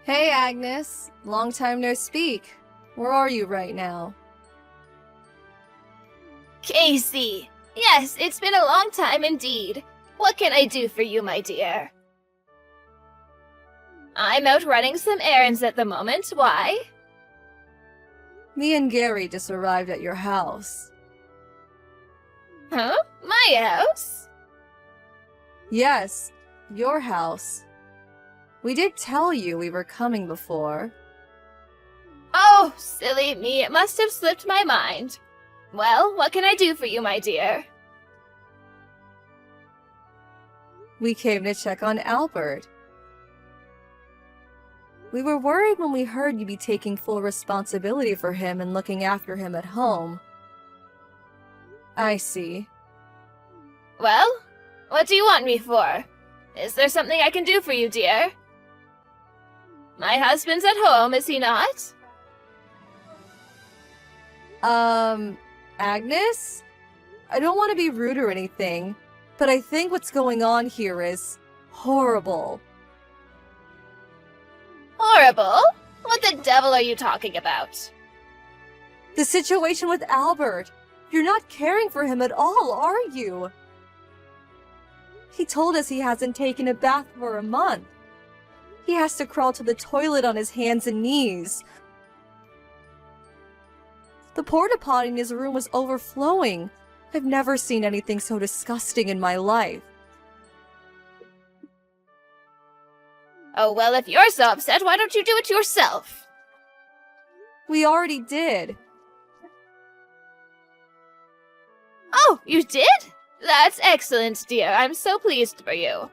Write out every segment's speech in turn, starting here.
Hey, Agnes. Long time no speak. Where are you right now? Casey! Yes, it's been a long time indeed. What can I do for you, my dear? I'm out running some errands at the moment. Why? Me and Gary just arrived at your house. Huh? My house? Yes, your house. We did tell you we were coming before. Oh, silly me, it must have slipped my mind. Well, what can I do for you, my dear? We came to check on Albert. We were worried when we heard you'd be taking full responsibility for him and looking after him at home. I see. Well, what do you want me for? Is there something I can do for you, dear? My husband's at home, is he not? Agnes? I don't want to be rude or anything, but I think what's going on here is horrible. Horrible? What the devil are you talking about? The situation with Albert. You're not caring for him at all, are you? He told us he hasn't taken a bath for a month. He has to crawl to the toilet on his hands and knees. The porta potty in his room was overflowing. I've never seen anything so disgusting in my life. Oh, well, if you're so upset, why don't you do it yourself? We already did. Oh, you did? That's excellent, dear. I'm so pleased for you.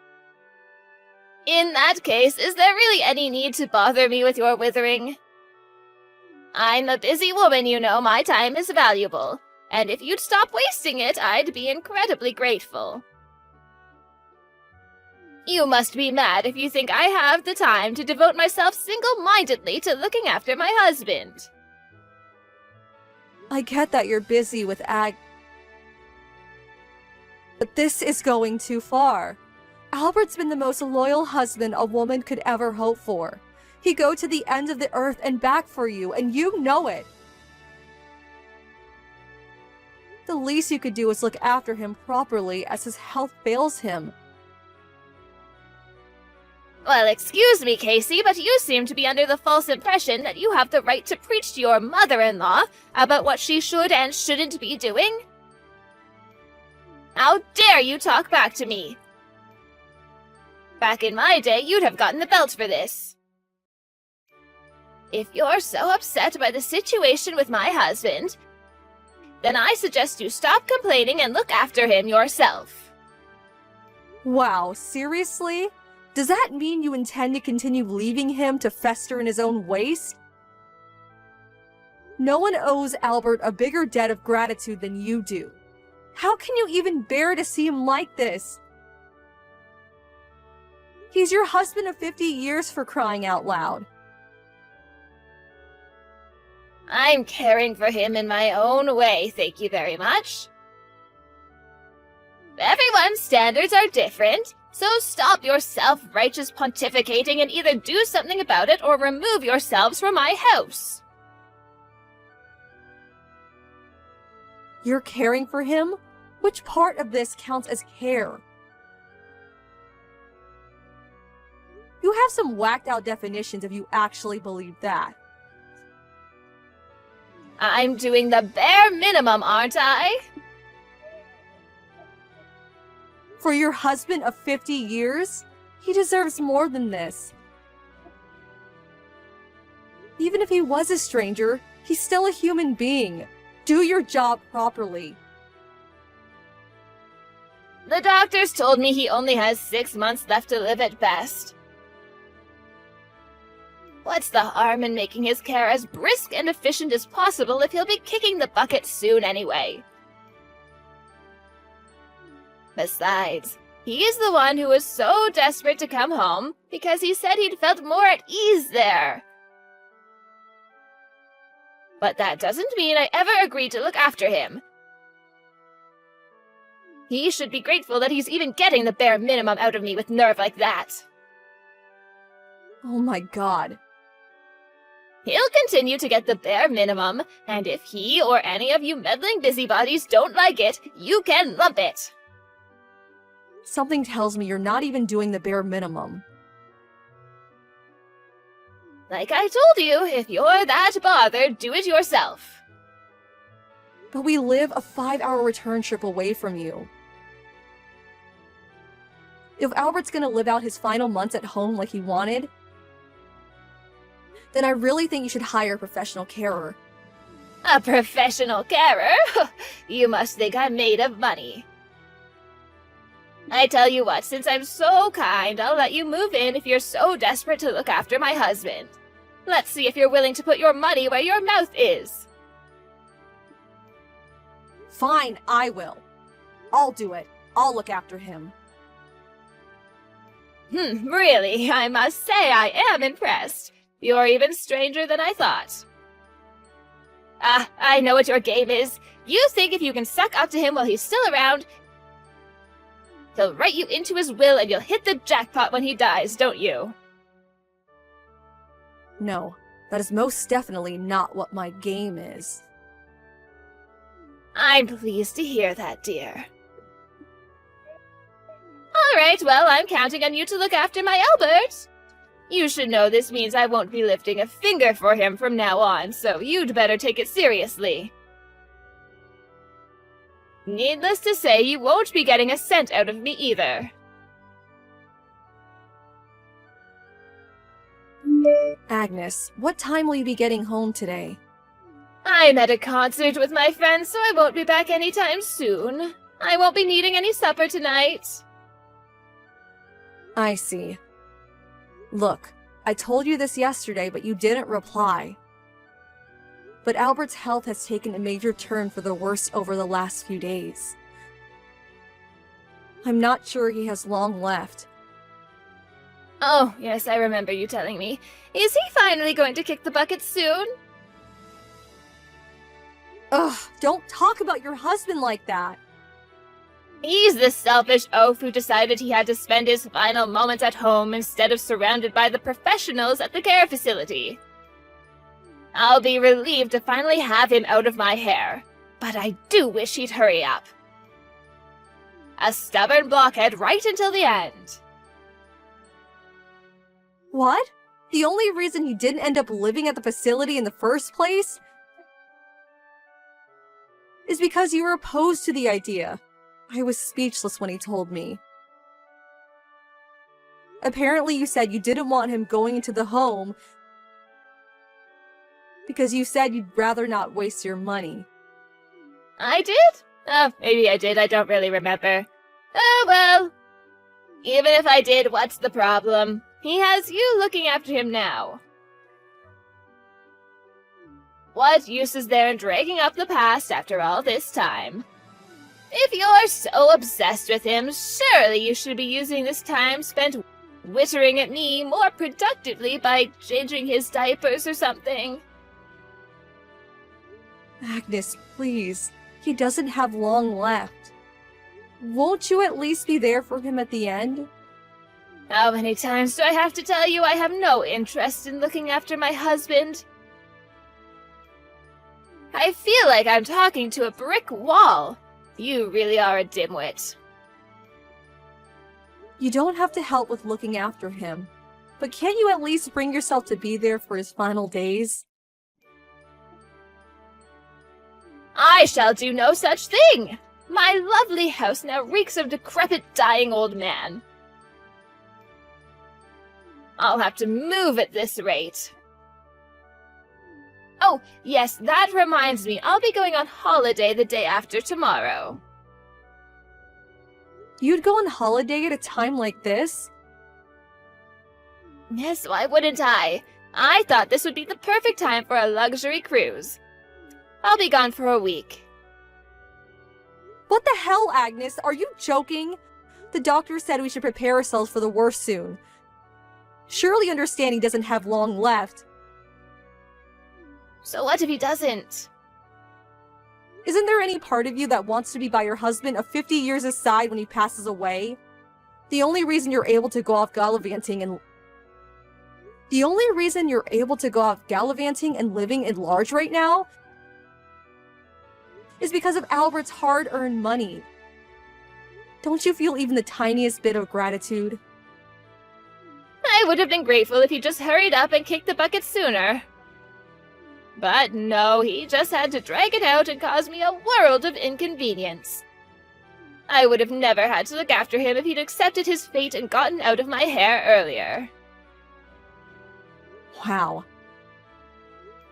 In that case, is there really any need to bother me with your withering? I'm a busy woman, you know. My time is valuable. And if you'd stop wasting it, I'd be incredibly grateful. You must be mad if you think I have the time to devote myself single-mindedly to looking after my husband. I get that you're busy with but this is going too far. Albert's been the most loyal husband a woman could ever hope for. He'd go to the end of the earth and back for you, and you know it. The least you could do is look after him properly as his health fails him. Well, excuse me, Casey, but you seem to be under the false impression that you have the right to preach to your mother-in-law about what she should and shouldn't be doing. How dare you talk back to me? Back in my day, you'd have gotten the belt for this. If you're so upset by the situation with my husband, then I suggest you stop complaining and look after him yourself. Wow, seriously? Does that mean you intend to continue leaving him to fester in his own waste? No one owes Albert a bigger debt of gratitude than you do. How can you even bear to see him like this? He's your husband of 50 years, for crying out loud. I'm caring for him in my own way, thank you very much. Everyone's standards are different, so stop your self-righteous pontificating and either do something about it or remove yourselves from my house. You're caring for him? Which part of this counts as care? You have some whacked-out definitions if you actually believe that. I'm doing the bare minimum, aren't I? For your husband of 50 years? He deserves more than this. Even if he was a stranger, he's still a human being. Do your job properly. The doctors told me he only has 6 months left to live at best. What's the harm in making his care as brisk and efficient as possible if he'll be kicking the bucket soon anyway? Besides, he's the one who was so desperate to come home because he said he'd felt more at ease there. But that doesn't mean I ever agreed to look after him. He should be grateful that he's even getting the bare minimum out of me with nerve like that. Oh my god. He'll continue to get the bare minimum, and if he or any of you meddling busybodies don't like it, you can lump it. Something tells me you're not even doing the bare minimum. Like I told you, if you're that bothered, do it yourself. But we live a 5-hour return trip away from you. If Albert's gonna live out his final months at home like he wanted, then I really think you should hire a professional carer. A professional carer? You must think I'm made of money. I tell you what, since I'm so kind, I'll let you move in if you're so desperate to look after my husband. Let's see if you're willing to put your money where your mouth is. Fine, I will. I'll do it. I'll look after him. Really, I must say I am impressed. You're even stranger than I thought. I know what your game is. You think if you can suck up to him while he's still around, he'll write you into his will and you'll hit the jackpot when he dies, don't you? No, that is most definitely not what my game is. I'm pleased to hear that, dear. Alright, well, I'm counting on you to look after my Albert. You should know this means I won't be lifting a finger for him from now on, so you'd better take it seriously. Needless to say, you won't be getting a cent out of me either. Agnes, what time will you be getting home today? I'm at a concert with my friends, so I won't be back anytime soon. I won't be needing any supper tonight. I see. Look, I told you this yesterday, but you didn't reply. But Albert's health has taken a major turn for the worse over the last few days. I'm not sure he has long left. Oh, yes, I remember you telling me. Is he finally going to kick the bucket soon? Ugh, don't talk about your husband like that. He's the selfish oaf who decided he had to spend his final moments at home instead of surrounded by the professionals at the care facility. I'll be relieved to finally have him out of my hair, but I do wish he'd hurry up. A stubborn blockhead right until the end. What? The only reason he didn't end up living at the facility in the first place is because you were opposed to the idea. I was speechless when he told me. Apparently you said you didn't want him going into the home because you said you'd rather not waste your money. I did? Oh, maybe I did, I don't really remember. Oh well. Even if I did, what's the problem? He has you looking after him now. What use is there in dragging up the past after all this time? If you're so obsessed with him, surely you should be using this time spent wittering at me more productively by changing his diapers or something. Agnes, please. He doesn't have long left. Won't you at least be there for him at the end? How many times do I have to tell you I have no interest in looking after my husband? I feel like I'm talking to a brick wall. You really are a dimwit. You don't have to help with looking after him, but can't you at least bring yourself to be there for his final days? I shall do no such thing! My lovely house now reeks of decrepit, dying old man. I'll have to move at this rate. Oh, yes, that reminds me. I'll be going on holiday the day after tomorrow. You'd go on holiday at a time like this? Yes, why wouldn't I? I thought this would be the perfect time for a luxury cruise. I'll be gone for a week. What the hell, Agnes? Are you joking? The doctor said we should prepare ourselves for the worst soon. Surely understand he doesn't have long left. So what if he doesn't? Isn't there any part of you that wants to be by your husband of 50 years aside when he passes away? The only reason you're able to go off gallivanting and The only reason you're able to go out gallivanting and living at large right now is because of Albert's hard-earned money. Don't you feel even the tiniest bit of gratitude? I would have been grateful if he just hurried up and kicked the bucket sooner. But no, he just had to drag it out and cause me a world of inconvenience. I would have never had to look after him if he'd accepted his fate and gotten out of my hair earlier. Wow.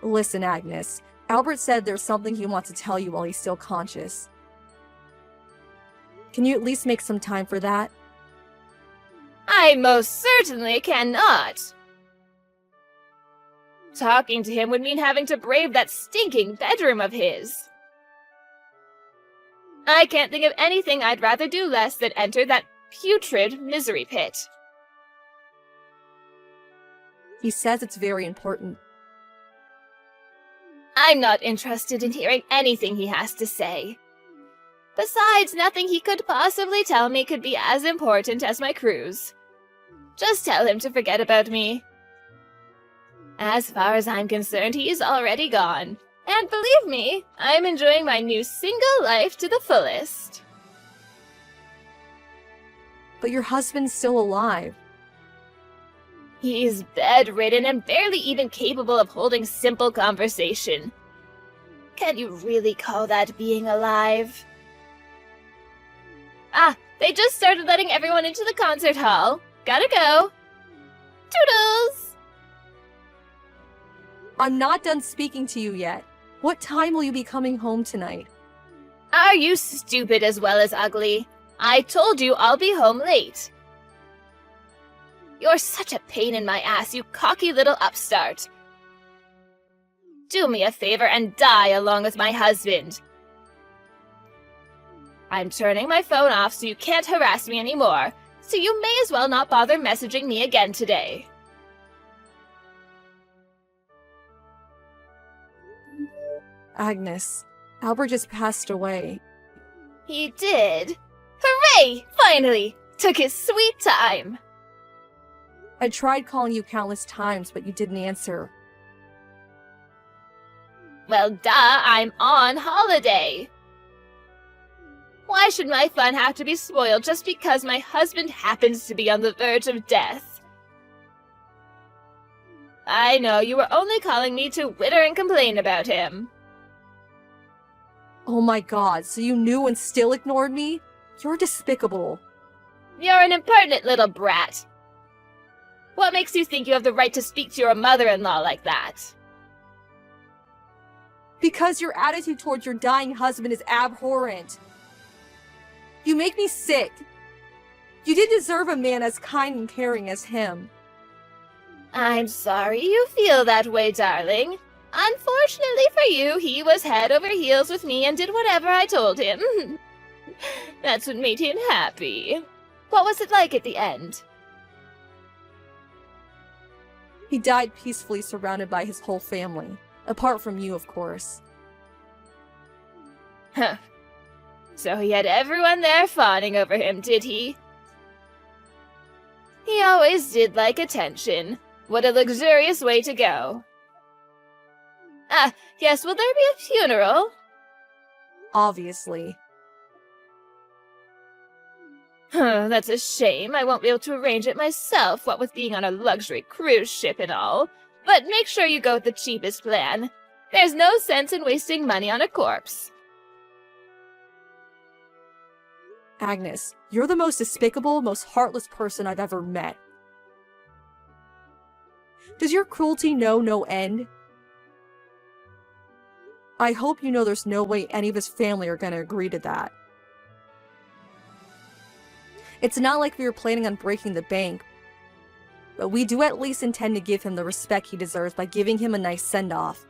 Listen, Agnes. Albert said there's something he wants to tell you while he's still conscious. Can you at least make some time for that? I most certainly cannot. Talking to him would mean having to brave that stinking bedroom of his. I can't think of anything I'd rather do less than enter that putrid misery pit. He says it's very important. I'm not interested in hearing anything he has to say. Besides, nothing he could possibly tell me could be as important as my cruise. Just tell him to forget about me. As far as I'm concerned, he is already gone. And believe me, I'm enjoying my new single life to the fullest. But your husband's still alive. He's bedridden and barely even capable of holding simple conversation. Can you really call that being alive? Ah, they just started letting everyone into the concert hall. Gotta go. Toodles! I'm not done speaking to you yet. What time will you be coming home tonight? Are you stupid as well as ugly? I told you I'll be home late. You're such a pain in my ass, you cocky little upstart. Do me a favor and die along with my husband. I'm turning my phone off so you can't harass me anymore, so you may as well not bother messaging me again today. Agnes, Albert just passed away. He did? Hooray! Finally! Took his sweet time. I tried calling you countless times, but you didn't answer. Well, duh, I'm on holiday. Why should my fun have to be spoiled just because my husband happens to be on the verge of death? I know you were only calling me to witter and complain about him. Oh my god, so you knew and still ignored me? You're despicable. You're an impertinent little brat. What makes you think you have the right to speak to your mother-in-law like that? Because your attitude towards your dying husband is abhorrent. You make me sick. You didn't deserve a man as kind and caring as him. I'm sorry you feel that way, darling. Unfortunately for you, he was head over heels with me and did whatever I told him. That's what made him happy. What was it like at the end? He died peacefully surrounded by his whole family. Apart from you, of course. Huh. So he had everyone there fawning over him, did he? He always did like attention. What a luxurious way to go. Ah, yes, will there be a funeral? Obviously. That's a shame. I won't be able to arrange it myself, what with being on a luxury cruise ship and all. But make sure you go with the cheapest plan. There's no sense in wasting money on a corpse. Agnes, you're the most despicable, most heartless person I've ever met. Does your cruelty know no end? I hope you know there's no way any of his family are gonna agree to that. It's not like we were planning on breaking the bank, but we do at least intend to give him the respect he deserves by giving him a nice send-off.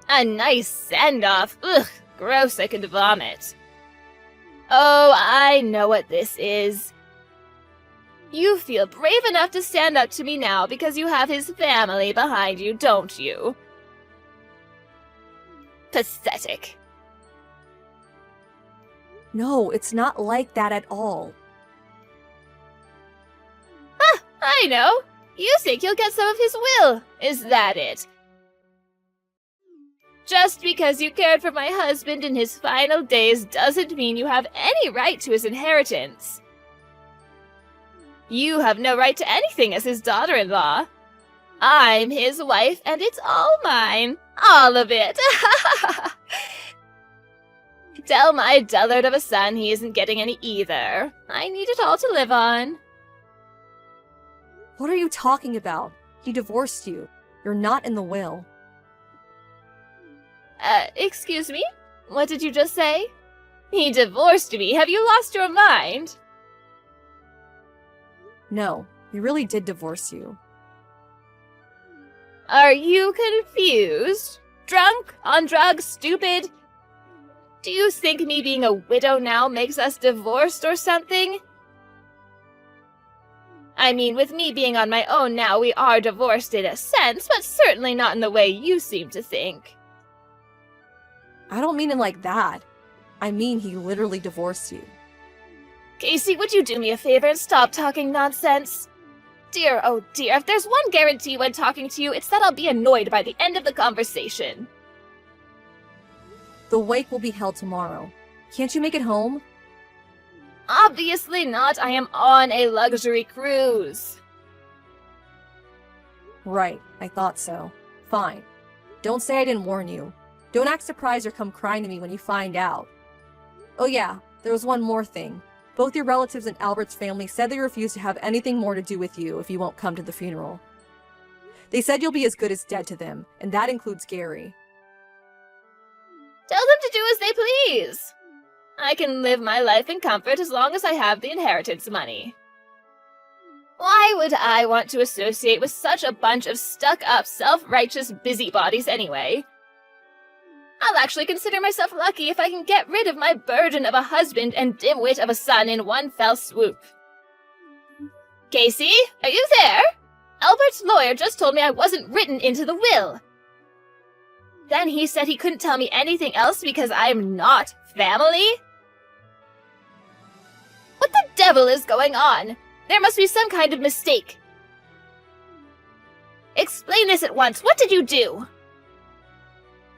A nice send-off? Ugh, gross, I could vomit. Oh, I know what this is. You feel brave enough to stand up to me now because you have his family behind you, don't you? Pathetic. No, it's not like that at all. I know. You think you'll get some of his will, is that it? Just because you cared for my husband in his final days doesn't mean you have any right to his inheritance. You have no right to anything as his daughter-in-law. I'm his wife, and it's all mine. All of it. Tell my dullard of a son he isn't getting any either. I need it all to live on. What are you talking about? He divorced you. You're not in the will. Excuse me? What did you just say? He divorced me. Have you lost your mind? No, he really did divorce you. Are you confused? Drunk? On drugs? Stupid? Do you think me being a widow now makes us divorced or something? I mean, with me being on my own now, we are divorced in a sense, but certainly not in the way you seem to think. I don't mean it like that. I mean he literally divorced you. Casey, would you do me a favor and stop talking nonsense? Dear, oh dear, if there's one guarantee when talking to you, it's that I'll be annoyed by the end of the conversation. The wake will be held tomorrow. Can't you make it home? Obviously not. I am on a luxury cruise. Right, I thought so. Fine. Don't say I didn't warn you. Don't act surprised or come crying to me when you find out. Oh yeah, there was one more thing. Both your relatives and Albert's family said they refuse to have anything more to do with you if you won't come to the funeral. They said you'll be as good as dead to them, and that includes Gary. Tell them to do as they please. I can live my life in comfort as long as I have the inheritance money. Why would I want to associate with such a bunch of stuck-up, self-righteous busybodies anyway? I'll actually consider myself lucky if I can get rid of my burden of a husband and dimwit of a son in one fell swoop. Casey, are you there? Albert's lawyer just told me I wasn't written into the will. Then he said he couldn't tell me anything else because I'm not family? What the devil is going on? There must be some kind of mistake. Explain this at once. What did you do?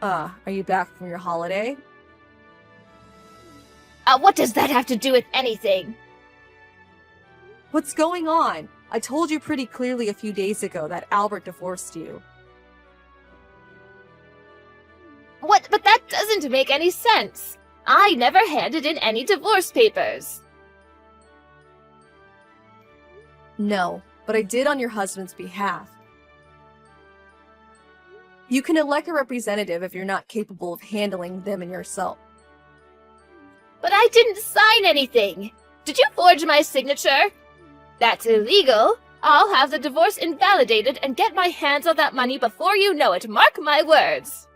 Are you back from your holiday? What does that have to do with anything? What's going on? I told you pretty clearly a few days ago that Albert divorced you. What? But that doesn't make any sense. I never handed in any divorce papers. No, but I did on your husband's behalf. You can elect a representative if you're not capable of handling them and yourself. But I didn't sign anything. Did you forge my signature? That's illegal. I'll have the divorce invalidated and get my hands on that money before you know it. Mark my words.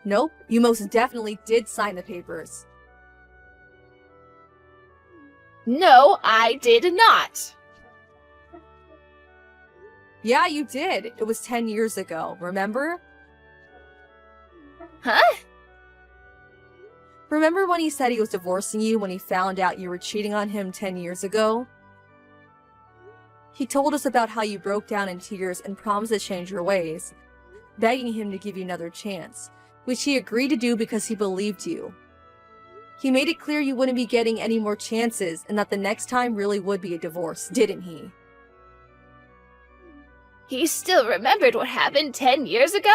Nope, you most definitely did sign the papers. No, I did not. Yeah, you did. It was 10 years ago, remember? Huh? Remember when he said he was divorcing you when he found out you were cheating on him 10 years ago? He told us about how you broke down in tears and promised to change your ways, begging him to give you another chance, which he agreed to do because he believed you. He made it clear you wouldn't be getting any more chances and that the next time really would be a divorce, didn't he? He still remembered what happened 10 years ago?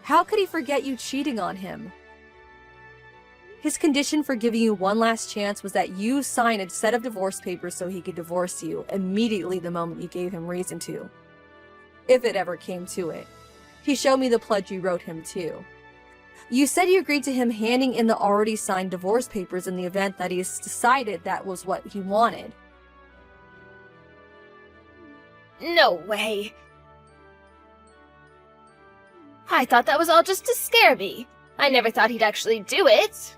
How could he forget you cheating on him? His condition for giving you one last chance was that you sign a set of divorce papers so he could divorce you immediately the moment you gave him reason to. If it ever came to it. He showed me the pledge you wrote him too. You said you agreed to him handing in the already signed divorce papers in the event that he's decided that was what he wanted. No way. I thought that was all just to scare me. I never thought he'd actually do it.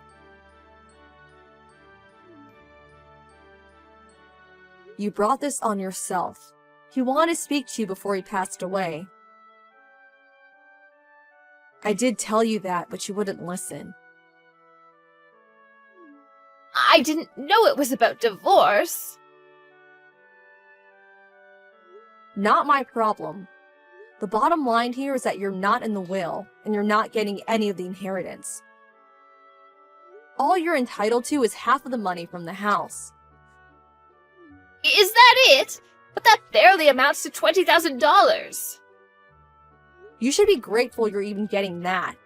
You brought this on yourself. He wanted to speak to you before he passed away. I did tell you that, but you wouldn't listen. I didn't know it was about divorce. Not my problem. The bottom line here is that you're not in the will, and you're not getting any of the inheritance. All you're entitled to is half of the money from the house. Is that it? But that barely amounts to $20,000. You should be grateful you're even getting that.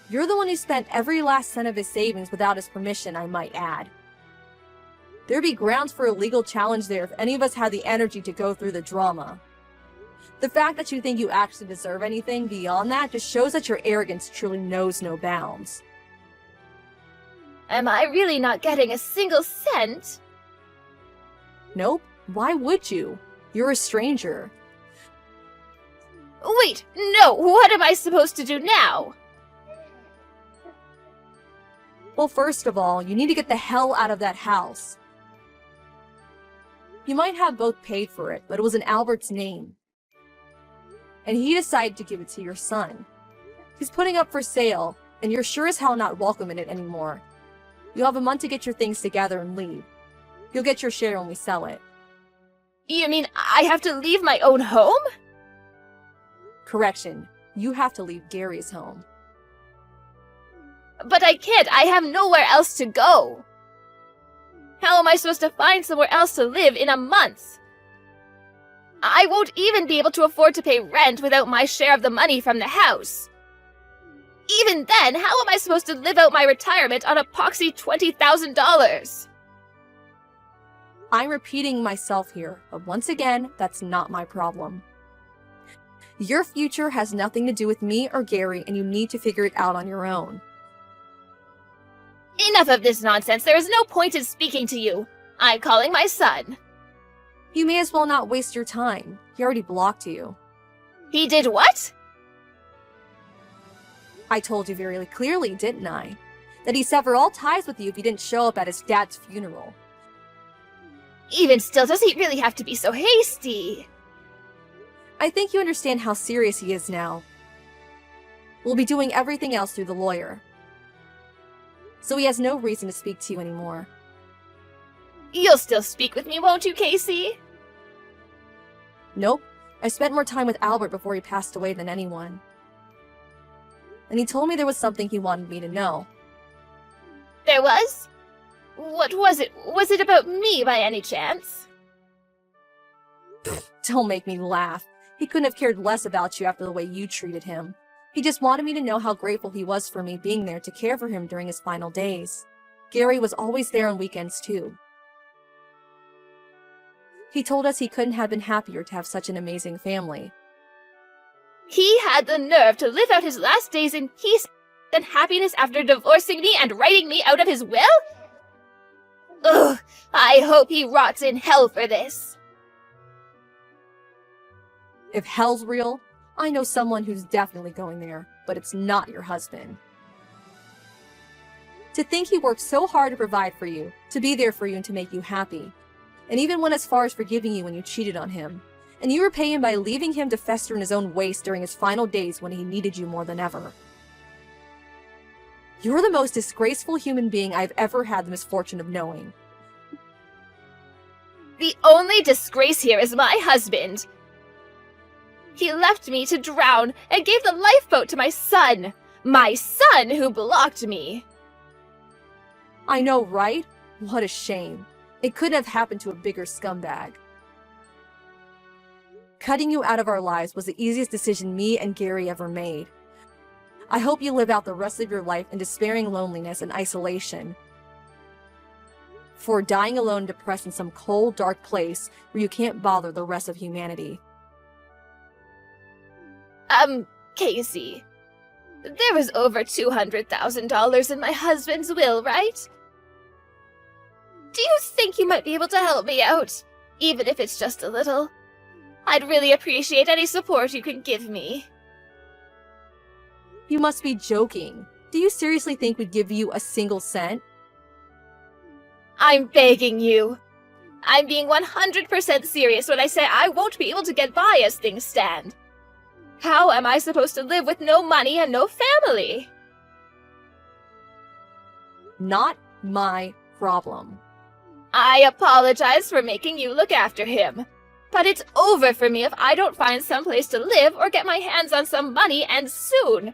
You're the one who spent every last cent of his savings without his permission, I might add. There'd be grounds for a legal challenge there if any of us had the energy to go through the drama. The fact that you think you actually deserve anything beyond that just shows that your arrogance truly knows no bounds. Am I really not getting a single cent? Nope. Why would you? You're a stranger. Wait, no, what am I supposed to do now? Well, first of all, you need to get the hell out of that house. You might have both paid for it, but it was in Albert's name. And he decided to give it to your son. He's putting up for sale, and you're sure as hell not welcome in it anymore. You'll have a month to get your things together and leave. You'll get your share when we sell it. You mean I have to leave my own home? Correction, you have to leave Gary's home. But I can't, I have nowhere else to go. How am I supposed to find somewhere else to live in a month? I won't even be able to afford to pay rent without my share of the money from the house. Even then, how am I supposed to live out my retirement on a poxy $20,000? I'm repeating myself here, but once again, that's not my problem. Your future has nothing to do with me or Gary, and you need to figure it out on your own. Enough of this nonsense. There is no point in speaking to you. I'm calling my son. You may as well not waste your time. He already blocked you. He did what? I told you very clearly, didn't I? That he severed all ties with you if you didn't show up at his dad's funeral. Even still, does he really have to be so hasty? I think you understand how serious he is now. We'll be doing everything else through the lawyer. So he has no reason to speak to you anymore. You'll still speak with me, won't you, Casey? Nope. I spent more time with Albert before he passed away than anyone. And he told me there was something he wanted me to know. There was? What was it? Was it about me by any chance? Don't make me laugh. He couldn't have cared less about you after the way you treated him. He just wanted me to know how grateful he was for me being there to care for him during his final days. Gary was always there on weekends too. He told us he couldn't have been happier to have such an amazing family. He had the nerve to live out his last days in peace and happiness after divorcing me and writing me out of his will? Ugh, I hope he rots in hell for this. If hell's real, I know someone who's definitely going there, but it's not your husband. To think he worked so hard to provide for you, to be there for you and to make you happy, and even went as far as forgiving you when you cheated on him, and you repay him by leaving him to fester in his own waste during his final days when he needed you more than ever. You're the most disgraceful human being I've ever had the misfortune of knowing. The only disgrace here is my husband. He left me to drown and gave the lifeboat to my son. My son who blocked me. I know, right? What a shame. It couldn't have happened to a bigger scumbag. Cutting you out of our lives was the easiest decision me and Gary ever made. I hope you live out the rest of your life in despairing loneliness and isolation. For dying alone and depressed in some cold, dark place where you can't bother the rest of humanity. Casey. There was over $200,000 in my husband's will, right? Do you think you might be able to help me out? Even if it's just a little. I'd really appreciate any support you can give me. You must be joking. Do you seriously think we'd give you a single cent? I'm begging you. I'm being 100% serious when I say I won't be able to get by as things stand. How am I supposed to live with no money and no family? Not my problem. I apologize for making you look after him. But it's over for me if I don't find some place to live or get my hands on some money, and soon.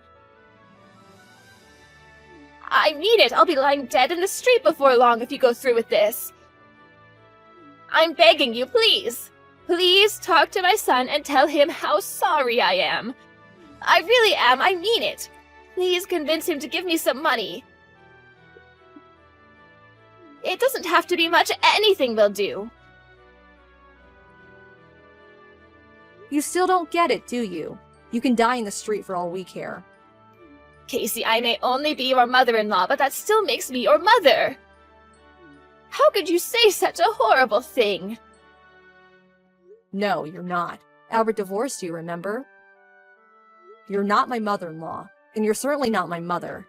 I mean it, I'll be lying dead in the street before long if you go through with this. I'm begging you, please. Please talk to my son and tell him how sorry I am. I really am, I mean it. Please convince him to give me some money. It doesn't have to be much, anything will do. You still don't get it, do you? You can die in the street for all we care. Casey, I may only be your mother-in-law, but that still makes me your mother. How could you say such a horrible thing? No, you're not. Albert divorced you, remember? You're not my mother-in-law, and you're certainly not my mother.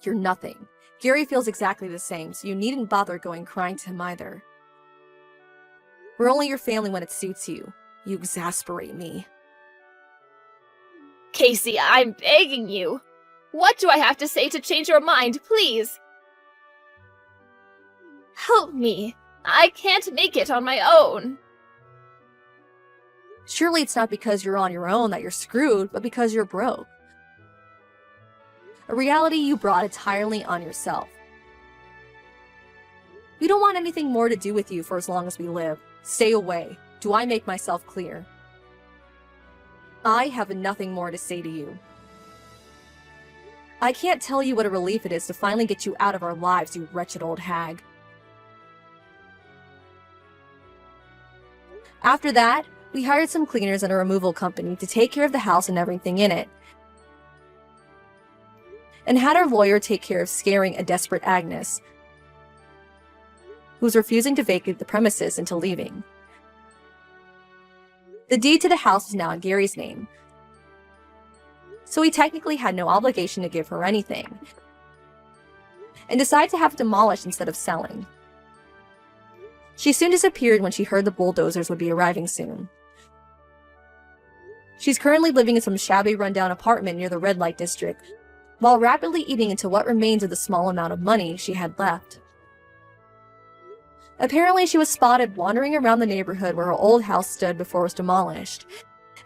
You're nothing. Gary feels exactly the same, so you needn't bother going crying to him either. We're only your family when it suits you. You exasperate me. Casey, I'm begging you. What do I have to say to change your mind, please? Help me. I can't make it on my own. Surely it's not because you're on your own that you're screwed, but because you're broke. A reality you brought entirely on yourself. We don't want anything more to do with you for as long as we live. Stay away. Do I make myself clear? I have nothing more to say to you. I can't tell you what a relief it is to finally get you out of our lives, you wretched old hag. After that, we hired some cleaners and a removal company to take care of the house and everything in it, and had our lawyer take care of scaring a desperate Agnes, who was refusing to vacate the premises until leaving. The deed to the house was now in Gary's name, so he technically had no obligation to give her anything, and decided to have it demolished instead of selling. She soon disappeared when she heard the bulldozers would be arriving soon. She's currently living in some shabby rundown apartment near the red light district, while rapidly eating into what remains of the small amount of money she had left. Apparently, she was spotted wandering around the neighborhood where her old house stood before it was demolished,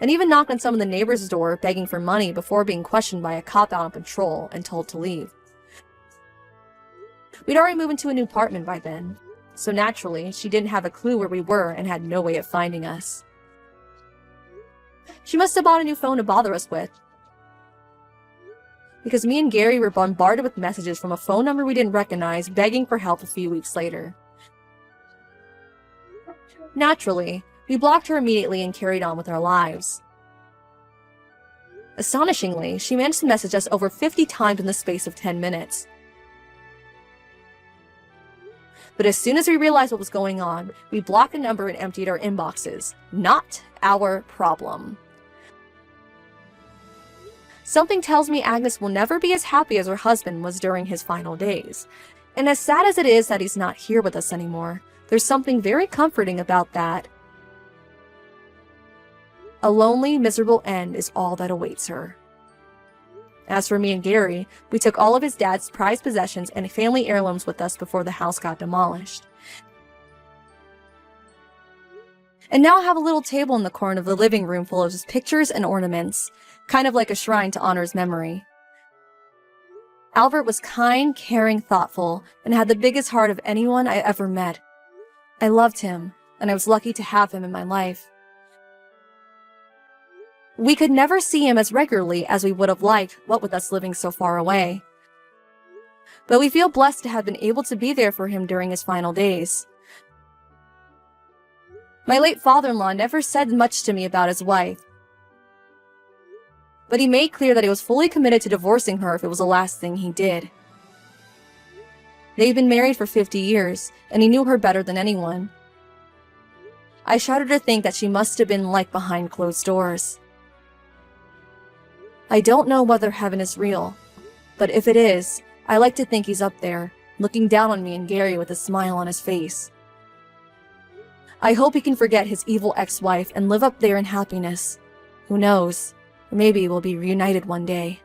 and even knocked on some of the neighbors' door begging for money before being questioned by a cop out on patrol and told to leave. We'd already moved into a new apartment by then, so naturally, she didn't have a clue where we were and had no way of finding us. She must have bought a new phone to bother us with, because me and Gary were bombarded with messages from a phone number we didn't recognize begging for help a few weeks later. Naturally, we blocked her immediately and carried on with our lives. Astonishingly, she managed to message us over 50 times in the space of 10 minutes. But as soon as we realized what was going on, we blocked the number and emptied our inboxes. Not our problem. Something tells me Agnes will never be as happy as her husband was during his final days. And as sad as it is that he's not here with us anymore, there's something very comforting about that. A lonely, miserable end is all that awaits her. As for me and Gary, we took all of his dad's prized possessions and family heirlooms with us before the house got demolished. And now I have a little table in the corner of the living room full of his pictures and ornaments, kind of like a shrine to honor his memory. Albert was kind, caring, thoughtful, and had the biggest heart of anyone I ever met. I loved him, and I was lucky to have him in my life. We could never see him as regularly as we would have liked, what with us living so far away. But we feel blessed to have been able to be there for him during his final days. My late father-in-law never said much to me about his wife, but he made clear that he was fully committed to divorcing her if it was the last thing he did. They'd been married for 50 years, and he knew her better than anyone. I shudder to think that she must have been like behind closed doors. I don't know whether heaven is real, but if it is, I like to think he's up there, looking down on me and Gary with a smile on his face. I hope he can forget his evil ex-wife and live up there in happiness. Who knows? Maybe we'll be reunited one day.